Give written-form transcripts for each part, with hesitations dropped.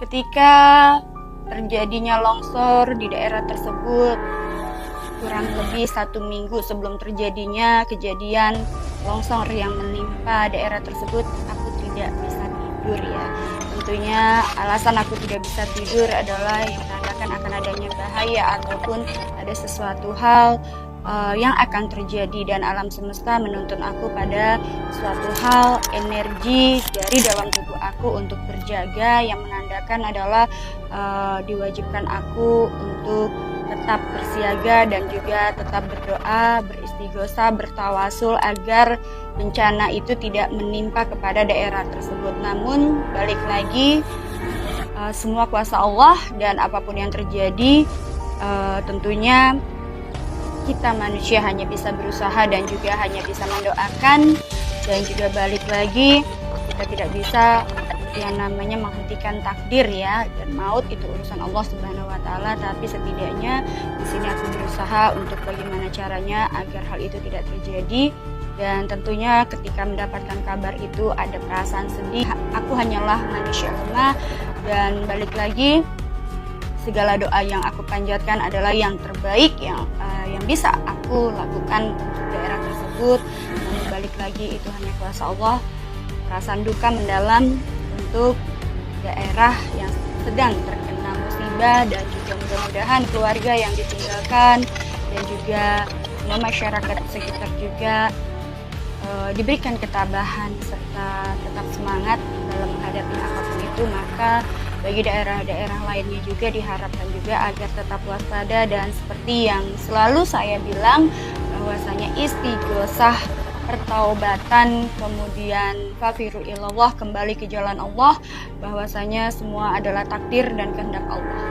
Ketika terjadinya longsor di daerah tersebut, kurang lebih 1 minggu sebelum terjadinya kejadian longsor yang menimpa daerah tersebut, aku tidak bisa tidur ya. Tentunya alasan aku tidak bisa tidur adalah yang menandakan akan adanya bahaya ataupun ada sesuatu hal yang akan terjadi, dan alam semesta menuntun aku pada suatu hal energi dari dalam tubuh aku untuk berjaga, yang menandakan adalah diwajibkan aku untuk tetap bersiaga dan juga tetap berdoa, beristighosah, bertawasul agar bencana itu tidak menimpa kepada daerah tersebut. Namun balik lagi, semua kuasa Allah, dan apapun yang terjadi tentunya kita manusia hanya bisa berusaha dan juga hanya bisa mendoakan, dan juga balik lagi kita tidak bisa yang namanya menghentikan takdir ya, dan maut itu urusan Allah Subhanahu wa taala, tapi setidaknya di sini aku berusaha untuk bagaimana caranya agar hal itu tidak terjadi. Dan tentunya ketika mendapatkan kabar itu ada perasaan sedih, aku hanyalah manusia lemah, dan balik lagi segala doa yang aku panjatkan adalah yang terbaik yang bisa aku lakukan untuk daerah tersebut. Namun balik lagi itu hanya kuasa Allah. Perasaan duka mendalam untuk daerah yang sedang terkena musibah, dan juga mudah-mudahan keluarga yang ditinggalkan dan juga semua masyarakat sekitar juga diberikan ketabahan serta tetap semangat dalam menghadapi apapun itu. Maka bagi daerah-daerah lainnya juga diharapkan juga agar tetap waspada, dan seperti yang selalu saya bilang bahwasanya istighosah, pertaubatan, kemudian fafiru ilallah, kembali ke jalan Allah, bahwasanya semua adalah takdir dan kehendak Allah.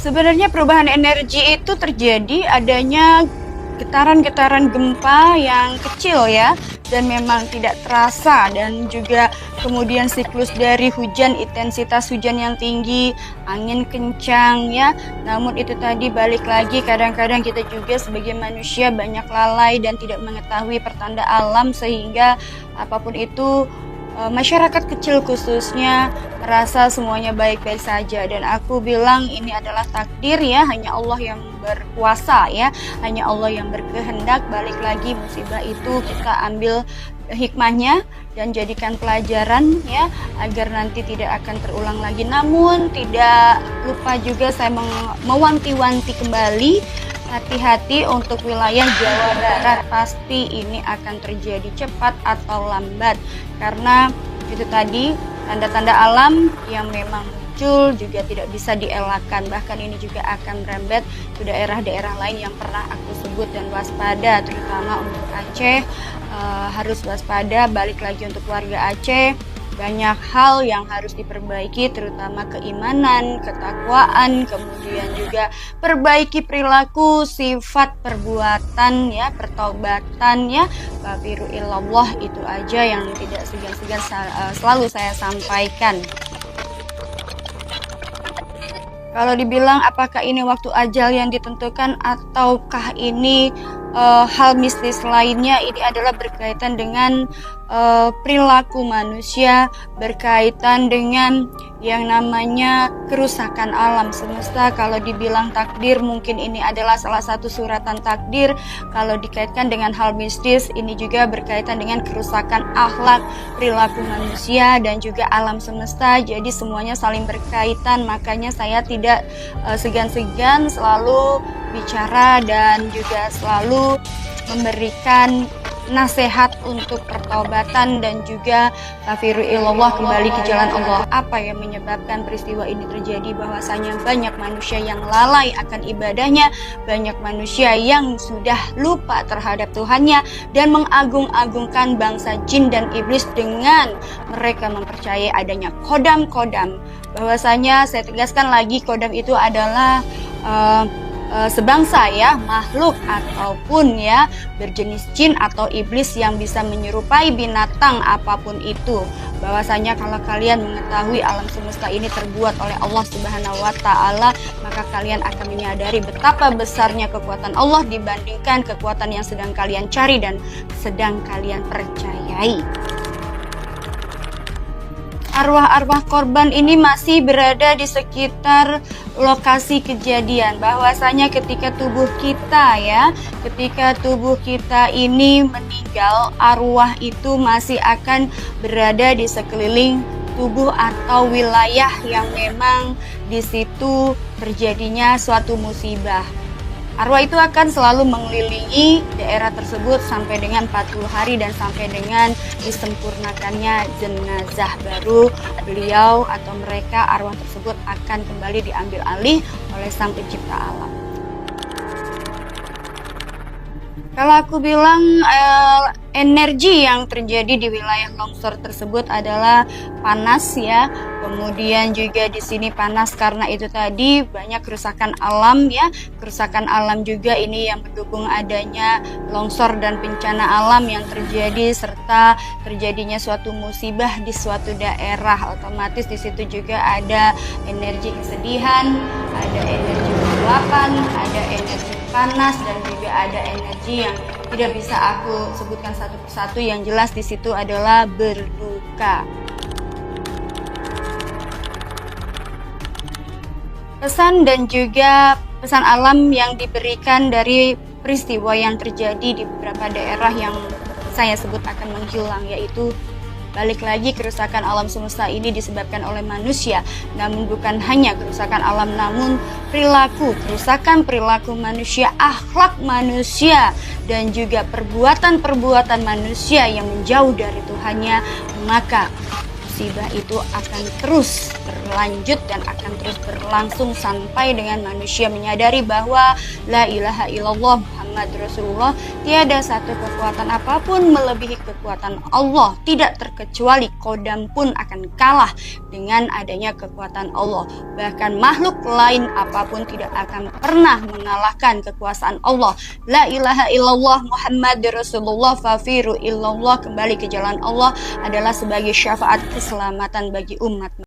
Sebenarnya perubahan energi itu terjadi adanya getaran-getaran gempa yang kecil ya, dan memang tidak terasa, dan juga kemudian siklus dari hujan, intensitas hujan yang tinggi, angin kencang ya. Namun itu tadi balik lagi, kadang-kadang kita juga sebagai manusia banyak lalai dan tidak mengetahui pertanda alam, sehingga apapun itu masyarakat kecil khususnya merasa semuanya baik-baik saja. Dan aku bilang ini adalah takdir ya, hanya Allah yang berkuasa ya, hanya Allah yang berkehendak. Balik lagi, musibah itu kita ambil hikmahnya dan jadikan pelajaran ya, agar nanti tidak akan terulang lagi. Namun tidak lupa juga saya mewanti-wanti kembali, hati-hati untuk wilayah Jawa Barat, pasti ini akan terjadi cepat atau lambat, karena itu tadi tanda-tanda alam yang memang muncul juga tidak bisa dielakkan. Bahkan ini juga akan merembet ke daerah-daerah lain yang pernah aku sebut, dan waspada terutama untuk Aceh, harus waspada. Balik lagi untuk warga Aceh, banyak hal yang harus diperbaiki, terutama keimanan, ketakwaan, kemudian juga perbaiki perilaku, sifat, perbuatan ya, pertaubatan ya, fafiru ilallah, itu aja yang tidak segan-segan selalu saya sampaikan. Kalau dibilang apakah ini waktu ajal yang ditentukan ataukah ini hal mistis lainnya, ini adalah berkaitan dengan perilaku manusia, berkaitan dengan yang namanya kerusakan alam semesta. Kalau dibilang takdir, mungkin ini adalah salah satu suratan takdir. Kalau dikaitkan dengan hal mistis, ini juga berkaitan dengan kerusakan akhlak, perilaku manusia, dan juga alam semesta. Jadi semuanya saling berkaitan, makanya saya tidak segan-segan selalu bicara dan juga selalu memberikan nasihat untuk pertaubatan dan juga fafiru ilallah, kembali ke jalan Allah. Apa yang menyebabkan peristiwa ini terjadi? Bahwasanya banyak manusia yang lalai akan ibadahnya, banyak manusia yang sudah lupa terhadap Tuhannya dan mengagung-agungkan bangsa jin dan iblis dengan mereka mempercayai adanya kodam-kodam. Bahwasanya saya tegaskan lagi, kodam itu adalah sebangsa ya, makhluk ataupun ya berjenis jin atau iblis yang bisa menyerupai binatang apapun itu. Bahwasanya kalau kalian mengetahui alam semesta ini terbuat oleh Allah Subhanahu wa taala, maka kalian akan menyadari betapa besarnya kekuatan Allah dibandingkan kekuatan yang sedang kalian cari dan sedang kalian percayai. arwah-arwah korban ini masih berada di sekitar lokasi kejadian. Bahwasanya ketika tubuh kita ini meninggal, arwah itu masih akan berada di sekeliling tubuh atau wilayah yang memang di situ terjadinya suatu musibah. Arwah itu akan selalu mengelilingi daerah tersebut sampai dengan 40 hari dan sampai dengan disempurnakannya jenazah, baru beliau atau mereka arwah tersebut akan kembali diambil alih oleh Sang Pencipta alam. Kalau aku bilang energi yang terjadi di wilayah longsor tersebut adalah panas ya. Kemudian juga di sini panas karena itu tadi banyak kerusakan alam ya. Kerusakan alam juga ini yang mendukung adanya longsor dan bencana alam yang terjadi serta terjadinya suatu musibah di suatu daerah. Otomatis di situ juga ada energi kesedihan, ada energi kegelapan, ada energi panas, dan juga ada energi yang tidak bisa aku sebutkan satu persatu. Yang jelas di situ adalah berduka. Pesan dan juga pesan alam yang diberikan dari peristiwa yang terjadi di beberapa daerah yang saya sebut akan menghilang, yaitu balik lagi, kerusakan alam semesta ini disebabkan oleh manusia. Namun bukan hanya kerusakan alam, namun kerusakan perilaku manusia, akhlak manusia, dan juga perbuatan-perbuatan manusia yang menjauh dari Tuhannya. Maka musibah itu akan terus berlanjut dan akan terus berlangsung sampai dengan manusia menyadari bahwa la ilaha illallah Muhammad Rasulullah, tiada satu kekuatan apapun melebihi kekuatan Allah. Tidak terkecuali kodam pun akan kalah dengan adanya kekuatan Allah. Bahkan makhluk lain apapun tidak akan pernah mengalahkan kekuasaan Allah. La ilaha illallah Muhammad Rasulullah, fafiru illallah, kembali ke jalan Allah adalah sebagai syafaat keselamatan bagi umat.